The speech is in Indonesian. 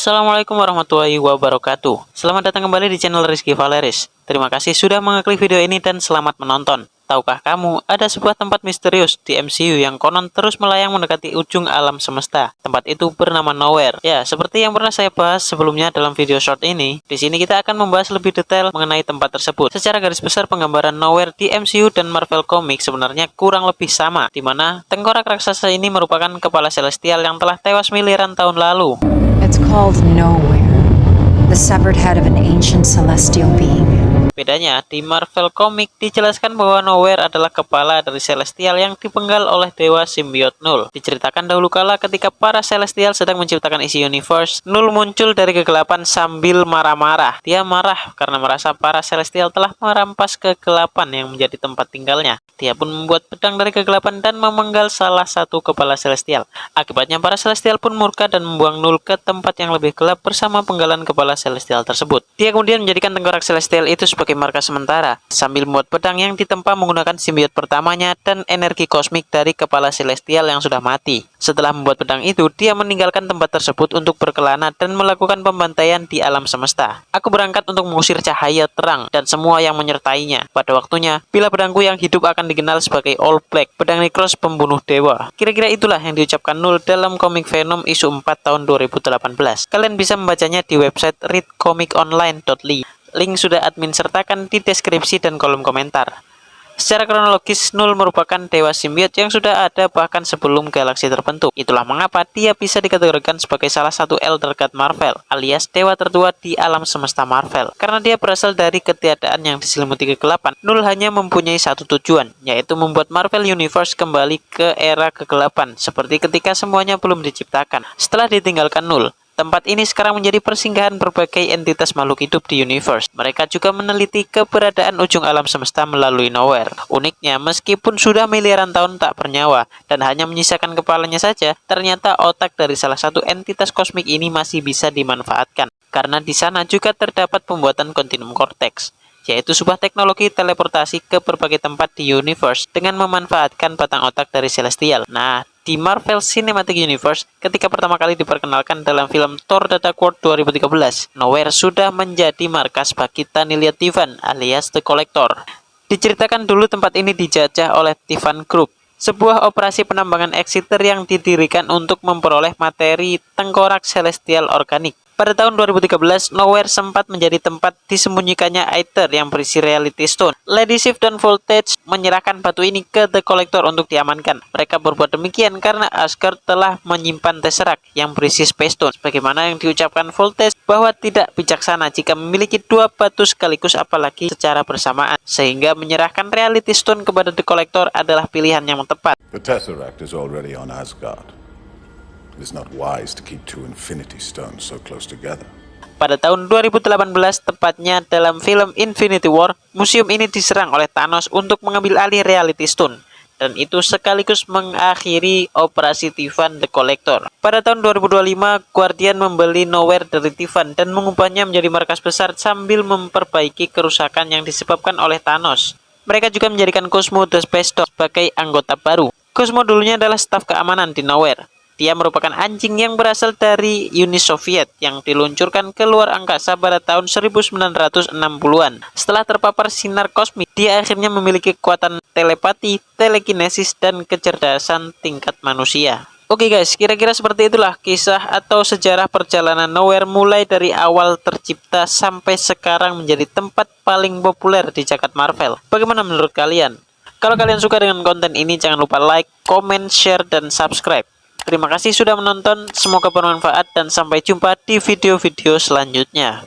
Assalamualaikum warahmatullahi wabarakatuh. Selamat datang kembali di channel Rizky Valeris. Terima kasih sudah mengeklik video ini dan selamat menonton. Tahukah kamu, ada sebuah tempat misterius di MCU yang konon terus melayang mendekati ujung alam semesta. Tempat itu bernama Nowhere. Ya, seperti yang pernah saya bahas sebelumnya dalam video short ini, di sini kita akan membahas lebih detail mengenai tempat tersebut. Secara garis besar, penggambaran Nowhere di MCU dan Marvel Comics sebenarnya kurang lebih sama, di mana tengkorak raksasa ini merupakan kepala celestial yang telah tewas miliaran tahun lalu. It's called Nowhere, the severed head of an ancient celestial being. Bedanya, di Marvel Comics dijelaskan bahwa Nowhere adalah kepala dari Celestial yang dipenggal oleh Dewa Simbiot Null. Diceritakan dahulu kala ketika para Celestial sedang menciptakan isi universe, Null muncul dari kegelapan sambil marah-marah. Dia marah karena merasa para Celestial telah merampas kegelapan yang menjadi tempat tinggalnya. Dia pun membuat pedang dari kegelapan dan memenggal salah satu kepala Celestial. Akibatnya para Celestial pun murka dan membuang Null ke tempat yang lebih gelap bersama penggalan kepala Celestial tersebut. Dia kemudian menjadikan tengkorak Celestial itu sebagai markas sementara, sambil membuat pedang yang ditempa menggunakan simbiot pertamanya dan energi kosmik dari kepala Celestial yang sudah mati. Setelah membuat pedang itu, dia meninggalkan tempat tersebut untuk berkelana dan melakukan pembantaian di alam semesta. Aku berangkat untuk mengusir cahaya terang dan semua yang menyertainya. Pada waktunya, bila pedangku yang hidup akan dikenal sebagai All Black, pedang Necros pembunuh dewa. Kira-kira itulah yang diucapkan Null dalam komik Venom isu 4 tahun 2018. Kalian bisa membacanya di website readcomiconline.ly. Link sudah admin sertakan di deskripsi dan kolom komentar. Secara kronologis, Null merupakan dewa simbiot yang sudah ada bahkan sebelum galaksi terbentuk. Itulah mengapa dia bisa dikategorikan sebagai salah satu Elder God Marvel, alias dewa tertua di alam semesta Marvel. Karena dia berasal dari ketiadaan yang diselimuti kegelapan, Null hanya mempunyai satu tujuan, yaitu membuat Marvel Universe kembali ke era kegelapan, seperti ketika semuanya belum diciptakan. Setelah ditinggalkan Null, tempat ini sekarang menjadi persinggahan berbagai entitas makhluk hidup di universe. Mereka juga meneliti keberadaan ujung alam semesta melalui Nowhere. Uniknya, meskipun sudah miliaran tahun tak bernyawa dan hanya menyisakan kepalanya saja, ternyata otak dari salah satu entitas kosmik ini masih bisa dimanfaatkan. Karena di sana juga terdapat pembuatan Continuum Cortex, yaitu sebuah teknologi teleportasi ke berbagai tempat di universe dengan memanfaatkan batang otak dari Celestial. Nah, di Marvel Cinematic Universe, ketika pertama kali diperkenalkan dalam film Thor The Dark World 2013, Nowhere sudah menjadi markas bagi Tanilia Tivan alias The Collector. Diceritakan dulu tempat ini dijajah oleh Tivan Group, sebuah operasi penambangan Exeter yang didirikan untuk memperoleh materi tengkorak celestial organik. Pada tahun 2013, Nowhere sempat menjadi tempat disembunyikannya Aether yang berisi Reality Stone. Lady Sif dan Voltage menyerahkan batu ini ke The Collector untuk diamankan. Mereka berbuat demikian karena Asgard telah menyimpan Tesseract yang berisi Space Stone. Sebagaimana yang diucapkan Voltage bahwa tidak bijaksana jika memiliki dua batu sekaligus apalagi secara bersamaan. Sehingga menyerahkan Reality Stone kepada The Collector adalah pilihan yang tepat. The Tesseract is already on Asgard. It is not wise to keep two Infinity Stones so close together. Pada tahun 2018, tepatnya dalam film Infinity War, museum ini diserang oleh Thanos untuk mengambil alih Reality Stone. Dan itu sekaligus mengakhiri operasi Tivan The Collector. Pada tahun 2025, Guardian membeli Nowhere dari Tivan dan mengubahnya menjadi markas besar sambil memperbaiki kerusakan yang disebabkan oleh Thanos. Mereka juga menjadikan Cosmo The Space Dog sebagai anggota baru. Cosmo dulunya adalah staf keamanan di Nowhere. Dia merupakan anjing yang berasal dari Uni Soviet yang diluncurkan ke luar angkasa pada tahun 1960-an. Setelah terpapar sinar kosmik, dia akhirnya memiliki kekuatan telepati, telekinesis, dan kecerdasan tingkat manusia. Oke guys, kira-kira seperti itulah kisah atau sejarah perjalanan Nowhere mulai dari awal tercipta sampai sekarang menjadi tempat paling populer di jagat Marvel. Bagaimana menurut kalian? Kalau kalian suka dengan konten ini, jangan lupa like, comment, share, dan subscribe. Terima kasih sudah menonton, semoga bermanfaat dan sampai jumpa di video-video selanjutnya.